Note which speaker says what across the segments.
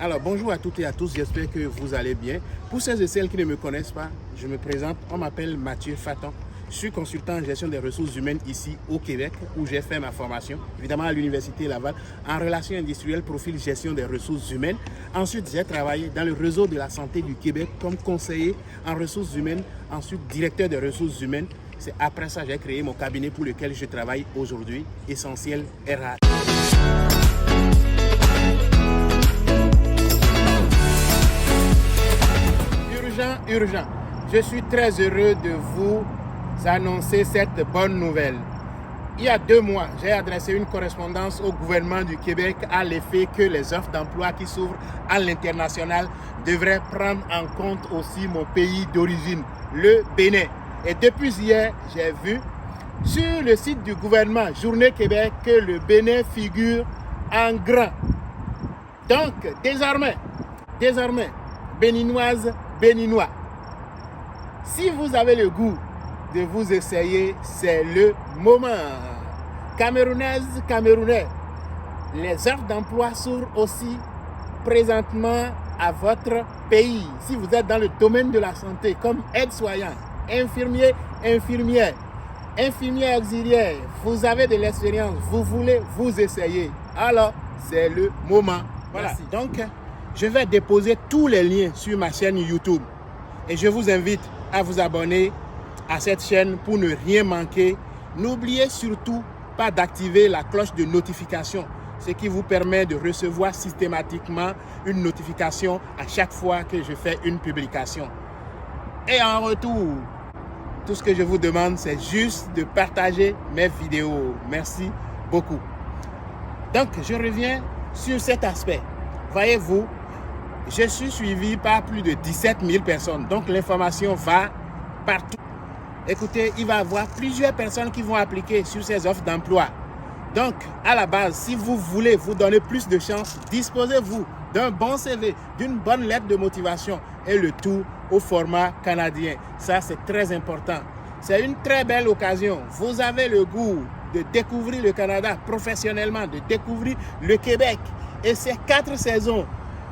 Speaker 1: Alors, bonjour à toutes et à tous, j'espère que vous allez bien. Pour celles et celles qui ne me connaissent pas, je me présente, on m'appelle Mathieu Fatan. Je suis consultant en gestion des ressources humaines ici au Québec, où j'ai fait ma formation, évidemment à l'Université Laval, en relations industrielles, profil gestion des ressources humaines. Ensuite, j'ai travaillé dans le réseau de la santé du Québec comme conseiller en ressources humaines, ensuite directeur des ressources humaines. C'est après ça que j'ai créé mon cabinet pour lequel je travaille aujourd'hui, Essentiel RH. Urgent. Je suis très heureux de vous annoncer cette bonne nouvelle. Il y a 2 mois, j'ai adressé une correspondance au gouvernement du Québec à l'effet que les offres d'emploi qui s'ouvrent à l'international devraient prendre en compte aussi mon pays d'origine, le Bénin. Et depuis hier, j'ai vu sur le site du gouvernement Journée Québec que le Bénin figure en grand. Donc, désormais, béninoise, béninois, si vous avez le goût de vous essayer, c'est le moment. Camerounaise, Camerounais, les offres d'emploi s'ouvrent aussi présentement à votre pays. Si vous êtes dans le domaine de la santé, comme aide-soignant, infirmier, infirmière, infirmière auxiliaire, vous avez de l'expérience, vous voulez vous essayer, alors c'est le moment. Voilà. Merci. Donc, je vais déposer tous les liens sur ma chaîne YouTube et je vous invite à vous abonner à cette chaîne pour ne rien manquer. N'oubliez surtout pas d'activer la cloche de notification, ce qui vous permet de recevoir systématiquement une notification à chaque fois que je fais une publication. Et en retour, tout ce que je vous demande, c'est juste de partager mes vidéos. Merci beaucoup. Donc, je reviens sur cet aspect. Voyez-vous, je suis suivi par plus de 17 000 personnes. Donc, l'information va partout. Écoutez, il va y avoir plusieurs personnes qui vont appliquer sur ces offres d'emploi. Donc, à la base, si vous voulez vous donner plus de chance, disposez-vous d'un bon CV, d'une bonne lettre de motivation et le tout au format canadien. Ça, c'est très important. C'est une très belle occasion. Vous avez le goût de découvrir le Canada professionnellement, de découvrir le Québec et ses 4 saisons.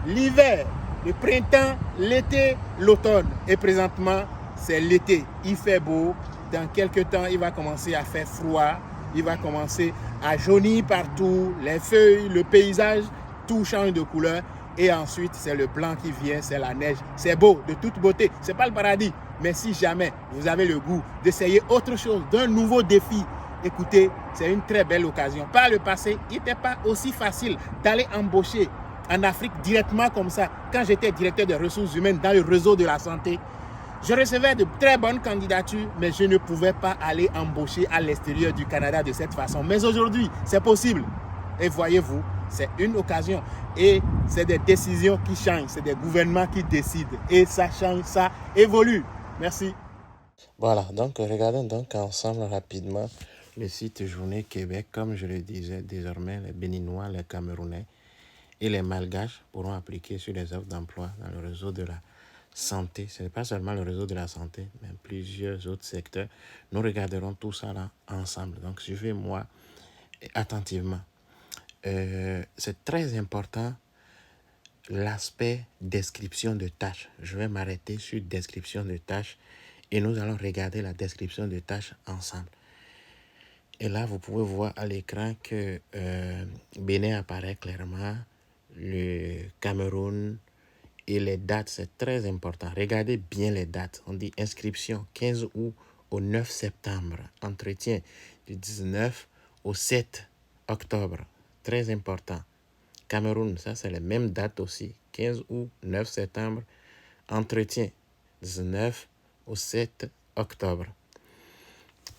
Speaker 1: L'hiver, le printemps, l'été, l'automne. Et présentement, c'est l'été. Il fait beau. Dans quelques temps, il va commencer à faire froid. Il va commencer à jaunir partout. Les feuilles, le paysage, tout change de couleur. Et ensuite, c'est le blanc qui vient, c'est la neige. C'est beau, de toute beauté. Ce n'est pas le paradis. Mais si jamais vous avez le goût d'essayer autre chose, d'un nouveau défi, écoutez, c'est une très belle occasion. Par le passé, il n'était pas aussi facile d'aller embaucher en Afrique directement comme ça. Quand j'étais directeur des ressources humaines dans le réseau de la santé, je recevais de très bonnes candidatures, mais je ne pouvais pas aller embaucher à l'extérieur du Canada de cette façon. Mais aujourd'hui, c'est possible. Et voyez-vous, c'est une occasion. Et c'est des décisions qui changent, c'est des gouvernements qui décident. Et ça change, ça évolue. Merci. Voilà, donc regardons donc ensemble rapidement le site Journée Québec. Comme je le disais, désormais, les Béninois, les Camerounais et les Malgaches pourront appliquer sur les offres d'emploi dans le réseau de la santé. Ce n'est pas seulement le réseau de la santé, mais plusieurs autres secteurs. Nous regarderons tout ça là ensemble. Donc, suivez-moi attentivement. C'est très important l'aspect description de tâches. Je vais m'arrêter sur description de tâches et nous allons regarder la description de tâches ensemble. Et là, vous pouvez voir à l'écran que Bénin apparaît clairement, le Cameroun et les dates, c'est très important. Regardez bien les dates. On dit inscription 15 août au 9 septembre. Entretien du 19 au 7 octobre. Très important. Cameroun, ça c'est les mêmes dates aussi. 15 août, 9 septembre. Entretien 19 au 7 octobre.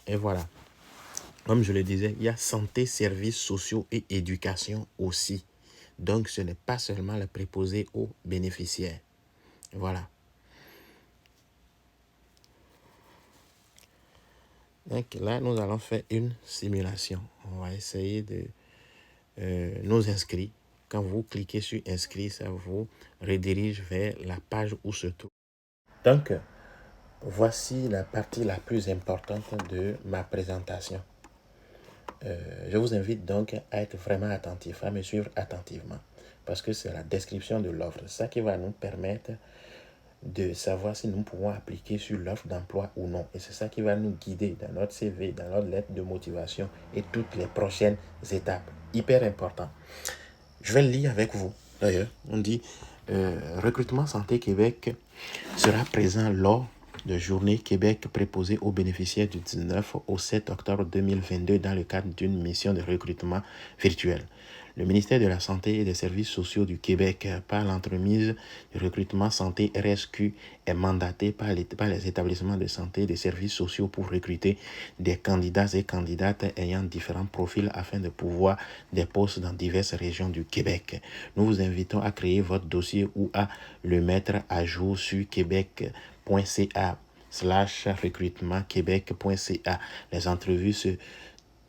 Speaker 1: Et voilà. Comme je le disais, il y a santé, services sociaux et éducation aussi. Donc, ce n'est pas seulement le préposé aux bénéficiaires. Voilà. Donc là, nous allons faire une simulation. On va essayer de nous inscrire. Quand vous cliquez sur inscrire, ça vous redirige vers la page où se trouve. Donc, voici la partie la plus importante de ma présentation. Je vous invite donc à être vraiment attentif, à me suivre attentivement.
Speaker 2: parce que c'est la description de l'offre. C'est ça qui va nous permettre de savoir si nous pouvons appliquer sur l'offre d'emploi ou non. Et c'est ça qui va nous guider dans notre CV, dans notre lettre de motivation et toutes les prochaines étapes. Hyper important. Je vais le lire avec vous. D'ailleurs, on dit Recrutement Santé Québec sera présent lors de Journée Québec préposée aux bénéficiaires du 19 au 7 octobre 2022 dans le cadre d'une mission de recrutement virtuel. Le ministère de la Santé et des Services sociaux du Québec, par l'entremise du recrutement santé RSQ, est mandaté par les établissements de santé et des services sociaux pour recruter des candidats et candidates ayant différents profils afin de pouvoir des postes dans diverses régions du Québec. Nous vous invitons à créer votre dossier ou à le mettre à jour sur québec.ca/recrutementquebec.ca. Les entrevues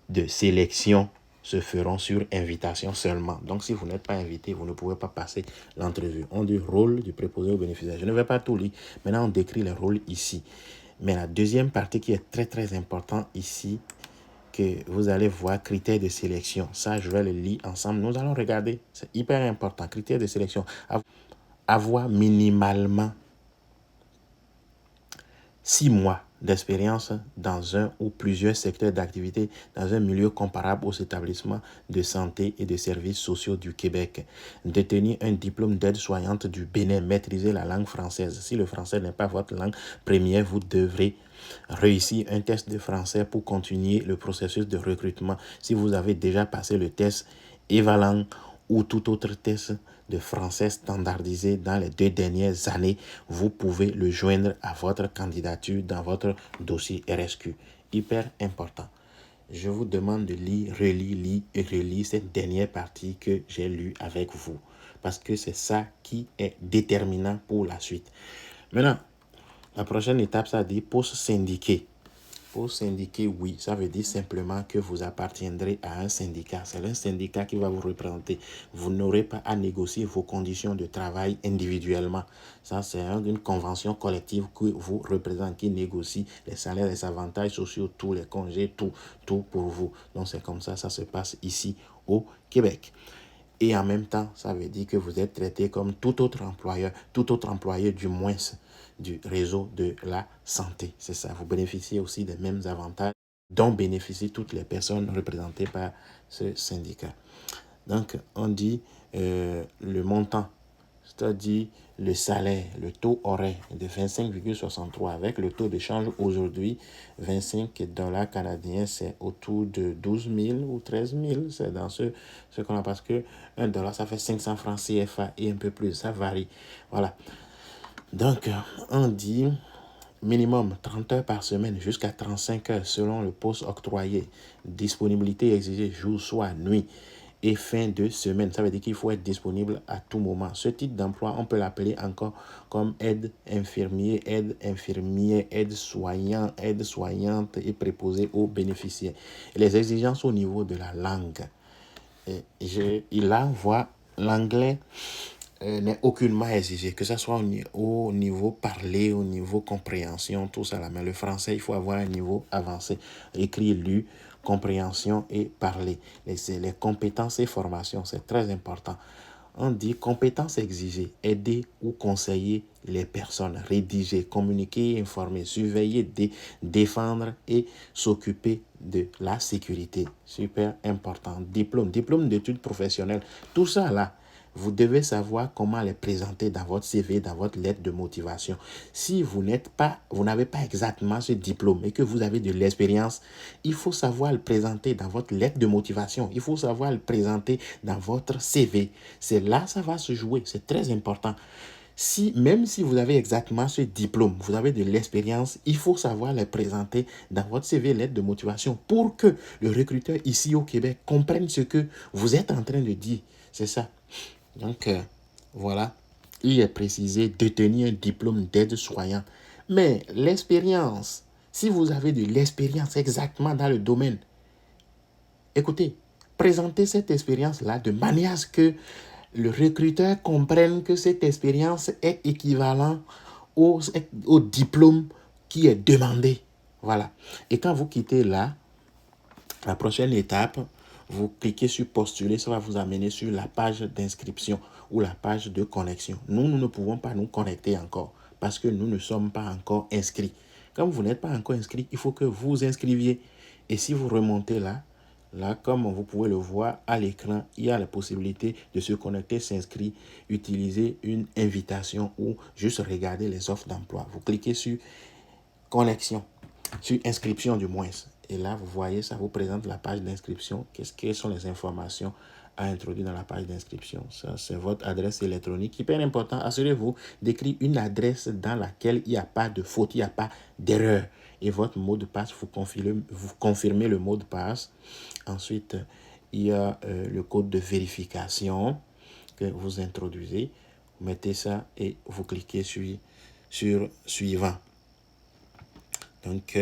Speaker 2: de sélection se feront sur invitation seulement. Donc, si vous n'êtes pas invité, vous ne pouvez pas passer l'entrevue. On dit rôle du préposé aux bénéficiaires. Je ne vais pas tout lire. Maintenant, on décrit les rôles ici. Mais la deuxième partie qui est très, très importante ici, que vous allez voir, critères de sélection. Ça, je vais le lire ensemble. Nous allons regarder. C'est hyper important. Critères de sélection. Avoir minimalement 6 mois d'expérience dans un ou plusieurs secteurs d'activité dans un milieu comparable aux établissements de santé et de services sociaux du Québec. Détenir un diplôme d'aide-soignante du Bénin, maîtriser la langue française. Si le français n'est pas votre langue première, vous devrez réussir un test de français pour continuer le processus de recrutement. Si vous avez déjà passé le test Evalang ou tout autre test de français standardisé dans les 2 dernières années, vous pouvez le joindre à votre candidature dans votre dossier RSQ. Hyper important. Je vous demande de lire, relire et relire cette dernière partie que j'ai lue avec vous. Parce que c'est ça qui est déterminant pour la suite. Maintenant, la prochaine étape, ça dit poste syndiqué. Pour syndiquer, oui, ça veut dire simplement que vous appartiendrez à un syndicat. C'est un syndicat qui va vous représenter. Vous n'aurez pas à négocier vos conditions de travail individuellement. Ça, c'est une convention collective qui vous représente, qui négocie les salaires, les avantages sociaux, tous les congés, tout pour vous. Donc, c'est comme ça se passe ici au Québec. Et en même temps, ça veut dire que vous êtes traité comme tout autre employeur du moins du réseau de la santé. C'est ça, vous bénéficiez aussi des mêmes avantages dont bénéficient toutes les personnes représentées par ce syndicat. Donc, on dit le montant, c'est-à-dire le salaire, le taux horaire de 25,63 avec le taux de change aujourd'hui, 25 $ canadiens, c'est autour de 12 000 ou 13 000. C'est dans ce qu'on a, parce que 1 $, ça fait 500 francs CFA et un peu plus, ça varie. Voilà. Donc, on dit minimum 30 heures par semaine jusqu'à 35 heures selon le poste octroyé. Disponibilité exigée jour, soir, nuit et fin de semaine. Ça veut dire qu'il faut être disponible à tout moment. Ce type d'emploi, on peut l'appeler encore comme aide infirmier, aide-soignant, aide-soignante et préposé aux bénéficiaires. Et les exigences au niveau de la langue. Il voit l'anglais n'est aucunement exigé, que ce soit au niveau parlé, au niveau compréhension, tout ça là. Mais le français, il faut avoir un niveau avancé. Écrit, lu, compréhension et parler. Les compétences et formations, c'est très important. On dit compétences exigées, aider ou conseiller les personnes, rédiger, communiquer, informer, surveiller, défendre et s'occuper de la sécurité. Super important. Diplôme d'études professionnelles. Tout ça là, vous devez savoir comment les présenter dans votre CV, dans votre lettre de motivation. Si vous n'avez pas exactement ce diplôme et que vous avez de l'expérience, il faut savoir le présenter dans votre lettre de motivation. Il faut savoir le présenter dans votre CV. C'est là ça va se jouer. C'est très important. Même si vous avez exactement ce diplôme, vous avez de l'expérience, il faut savoir les présenter dans votre CV, lettre de motivation, pour que le recruteur ici au Québec comprenne ce que vous êtes en train de dire. C'est ça. Donc, voilà, il est précisé détenir un diplôme d'aide-soignant. Mais l'expérience, si vous avez de l'expérience exactement dans le domaine, écoutez, présentez cette expérience-là de manière à ce que le recruteur comprenne que cette expérience est équivalente au diplôme qui est demandé. Voilà. Et quand vous quittez là, la prochaine étape, vous cliquez sur postuler, ça va vous amener sur la page d'inscription ou la page de connexion. Nous ne pouvons pas nous connecter encore parce que nous ne sommes pas encore inscrits. Comme vous n'êtes pas encore inscrit, il faut que vous vous inscriviez. Et si vous remontez là, comme vous pouvez le voir à l'écran, il y a la possibilité de se connecter, s'inscrire, utiliser une invitation ou juste regarder les offres d'emploi. Vous cliquez sur connexion, sur inscription du moins. Et là, vous voyez, ça vous présente la page d'inscription. Quelles sont les informations à introduire dans la page d'inscription? Ça, c'est votre adresse électronique. Hyper important, assurez-vous d'écrire une adresse dans laquelle il n'y a pas de faute, il n'y a pas d'erreur. Et votre mot de passe, vous confirmez le mot de passe. Ensuite, il y a le code de vérification que vous introduisez. Vous mettez ça et vous cliquez sur suivant. Donc,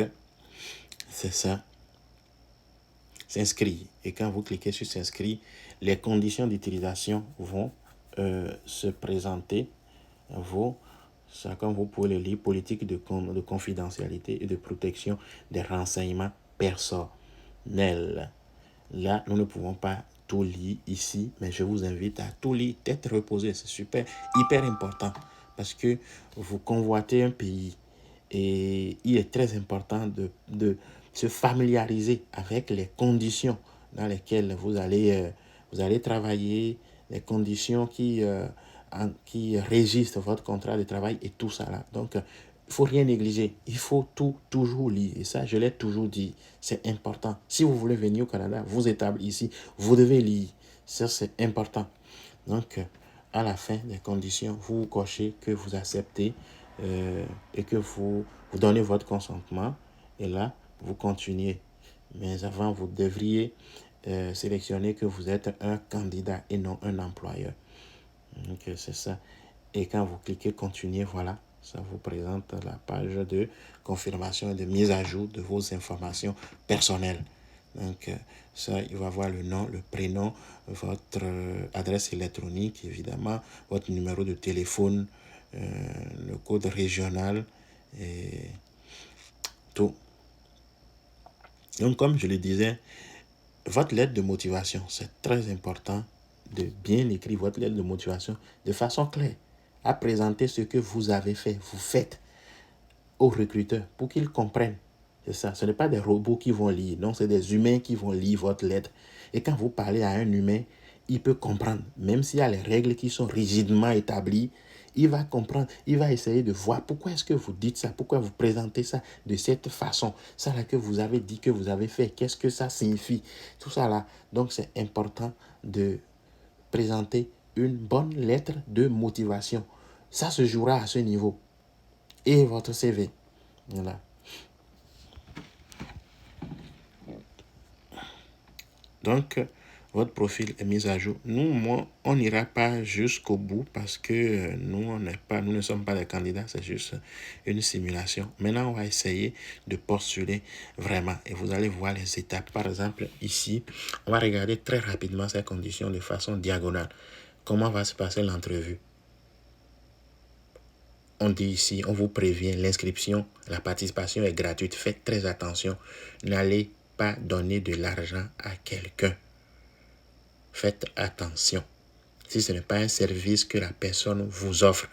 Speaker 2: c'est ça. S'inscrire. Et quand vous cliquez sur s'inscrire, les conditions d'utilisation vont se présenter. Ça, comme vous pouvez le lire, politique de confidentialité et de protection des renseignements personnels. Là, nous ne pouvons pas tout lire ici, mais je vous invite à tout lire, tête reposée. C'est hyper important parce que vous convoitez un pays et il est très important de se familiariser avec les conditions dans lesquelles vous allez travailler, les conditions qui régissent votre contrat de travail et tout ça là. Donc, il ne faut rien négliger. Il faut toujours lire. Et ça, je l'ai toujours dit. C'est important. Si vous voulez venir au Canada, vous établir ici, vous devez lire. Ça, c'est important. Donc, à la fin des conditions, vous cochez que vous acceptez et que vous donnez votre consentement. Et là, vous continuez. Mais avant, vous devriez sélectionner que vous êtes un candidat et non un employeur. Donc, c'est ça. Et quand vous cliquez continuer, voilà, ça vous présente la page de confirmation et de mise à jour de vos informations personnelles. Donc, ça, il va voir le nom, le prénom, votre adresse électronique, évidemment, votre numéro de téléphone, le code régional et tout. Donc, comme je le disais, votre lettre de motivation, c'est très important de bien écrire votre lettre de motivation de façon claire, à présenter ce que vous avez fait, vous faites aux recruteurs pour qu'ils comprennent. C'est ça, ce n'est pas des robots qui vont lire, non, c'est des humains qui vont lire votre lettre. Et quand vous parlez à un humain, il peut comprendre, même s'il y a les règles qui sont rigidement établies, il va comprendre, il va essayer de voir pourquoi est-ce que vous dites ça, pourquoi vous présentez ça de cette façon. Ça là que vous avez dit, que vous avez fait, qu'est-ce que ça signifie, tout ça là. Donc c'est important de présenter une bonne lettre de motivation. Ça se jouera à ce niveau. Et votre CV. Voilà. Donc, votre profil est mis à jour. Nous, on n'ira pas jusqu'au bout parce que nous ne sommes pas des candidats, c'est juste une simulation. Maintenant, on va essayer de postuler vraiment et vous allez voir les étapes. Par exemple, ici, on va regarder très rapidement ces conditions de façon diagonale. Comment va se passer l'entrevue? On dit ici, on vous prévient, l'inscription, la participation est gratuite. Faites très attention. N'allez pas donner de l'argent à quelqu'un. Faites attention. Si ce n'est pas un service que la personne vous offre,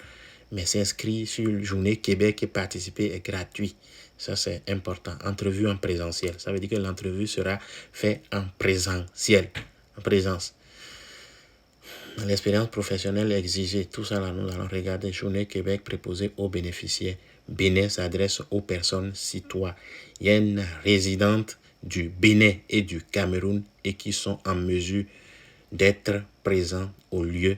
Speaker 2: mais s'inscrire sur Journée Québec et participer est gratuit. Ça, c'est important. Entrevue en présentiel. Ça veut dire que l'entrevue sera faite en présentiel, en présence. L'expérience professionnelle exigée, tout ça là, nous allons regarder. Journée Québec préposée aux bénéficiaires. Bénin s'adresse aux personnes citoyennes résidentes du Bénin et du Cameroun et qui sont en mesure d'être présents au lieu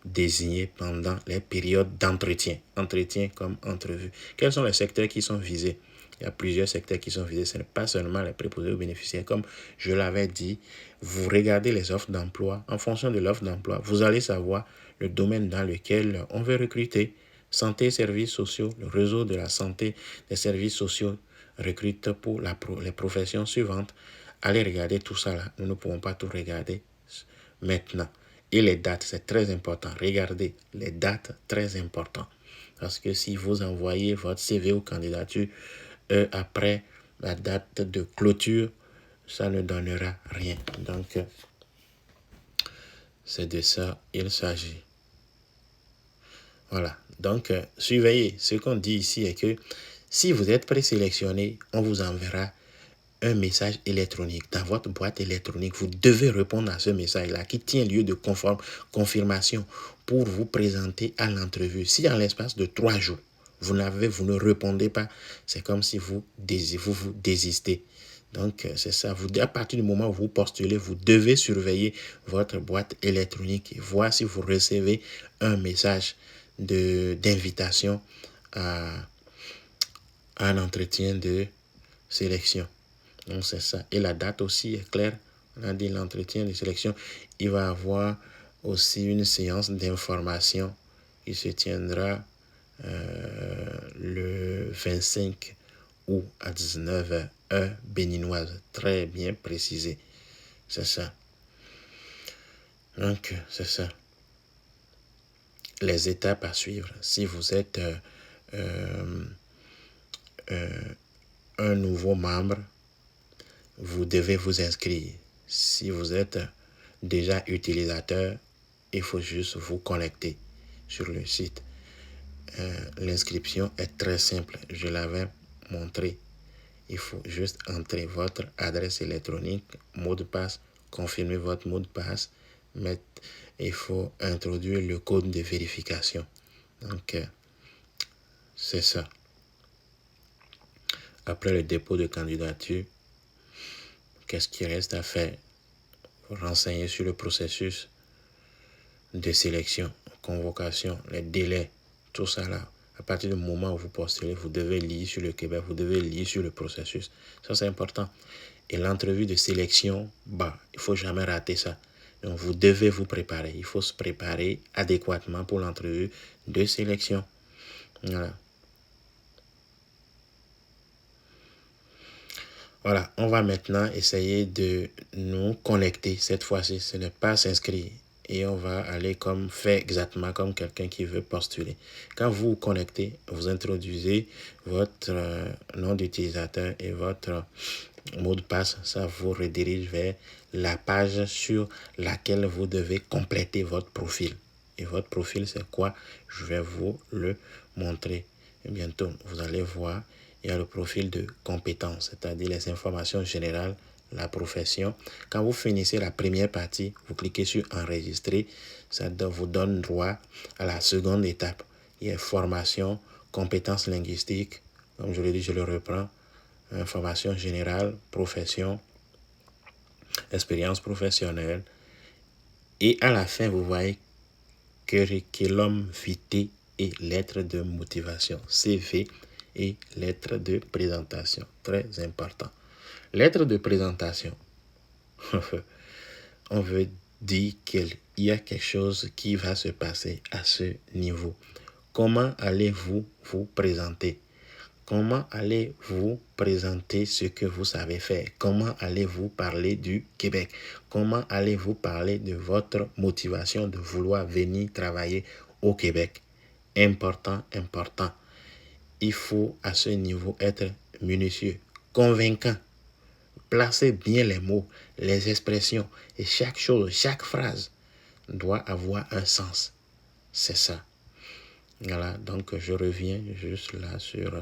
Speaker 2: désigné pendant les périodes d'entretien. Entretien comme entrevue. Quels sont les secteurs qui sont visés? Il y a plusieurs secteurs qui sont visés. Ce n'est pas seulement les préposés aux bénéficiaires. Comme je l'avais dit, vous regardez les offres d'emploi. En fonction de l'offre d'emploi, vous allez savoir le domaine dans lequel on veut recruter. Santé et services sociaux, le réseau de la santé des services sociaux recrute pour les professions suivantes. Allez regarder tout ça là. Nous ne pouvons pas tout regarder maintenant. Et les dates, c'est très important. Regardez les dates, très important. Parce que si vous envoyez votre CV aux candidatures après la date de clôture, ça ne donnera rien. Donc, c'est de ça il s'agit. Voilà. Donc, surveillez. Ce qu'on dit ici est que si vous êtes présélectionné, on vous enverra un message électronique dans votre boîte électronique. Vous devez répondre à ce message-là qui tient lieu de confirmation pour vous présenter à l'entrevue. Si en l'espace de 3 jours, vous ne répondez pas, c'est comme si vous désistez. Donc, c'est ça. À partir du moment où vous postulez, vous devez surveiller votre boîte électronique et voir si vous recevez un message d'invitation à un entretien de sélection. Donc, c'est ça. Et la date aussi est claire. On a dit l'entretien de sélection. Il va y avoir aussi une séance d'information qui se tiendra le 25 août à 19h, heure béninoise. Très bien précisé. C'est ça. Donc, c'est ça. Les étapes à suivre. Si vous êtes un nouveau membre, vous devez vous inscrire. Si vous êtes déjà utilisateur, il faut juste vous connecter sur le site. L'inscription est très simple. Je l'avais montré. Il faut juste entrer votre adresse électronique, mot de passe, confirmer votre mot de passe. Il faut introduire le code de vérification. Donc, c'est ça. Après le dépôt de candidature, qu'est-ce qui reste à faire? Renseigner sur le processus de sélection, convocation, les délais, tout ça là. À partir du moment où vous postulez, vous devez lire sur le Québec, vous devez lire sur le processus. Ça, c'est important. Et l'entrevue de sélection, il ne faut jamais rater ça. Donc, vous devez vous préparer. Il faut se préparer adéquatement pour l'entrevue de sélection. Voilà. Voilà, on va maintenant essayer de nous connecter. Cette fois-ci, ce n'est pas s'inscrire. Et on va aller faire exactement comme quelqu'un qui veut postuler. Quand vous vous connectez, vous introduisez votre nom d'utilisateur et votre mot de passe. Ça vous redirige vers la page sur laquelle vous devez compléter votre profil. Et votre profil, c'est quoi? Je vais vous le montrer bientôt. Vous allez voir, il y a le profil de compétences, c'est-à-dire les informations générales, la profession. Quand vous finissez la première partie, vous cliquez sur enregistrer. Ça vous donne droit à la seconde étape. Il y a formation, compétences linguistiques. Comme je l'ai dit, je le reprends. Information générale, profession, expérience professionnelle. Et à la fin, vous voyez curriculum vitae et lettre de motivation, CV et lettre de présentation. Très important. Lettre de présentation. On veut dire qu'il y a quelque chose qui va se passer à ce niveau. Comment allez-vous vous présenter? Comment allez-vous présenter ce que vous savez faire? Comment allez-vous parler du Québec? Comment allez-vous parler de votre motivation de vouloir venir travailler au Québec? Important, important. Il faut à ce niveau être minutieux, convaincant. Placez bien les mots, les expressions et chaque chose, chaque phrase doit avoir un sens. C'est ça. Voilà, donc je reviens juste là sur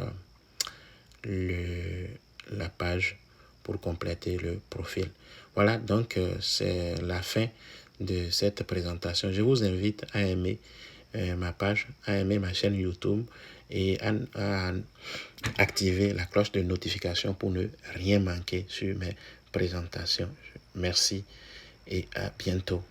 Speaker 2: la page pour compléter le profil. Voilà, donc c'est la fin de cette présentation. Je vous invite à aimer ma page, à aimer ma chaîne YouTube et à activer la cloche de notification pour ne rien manquer sur mes présentations. Merci et à bientôt.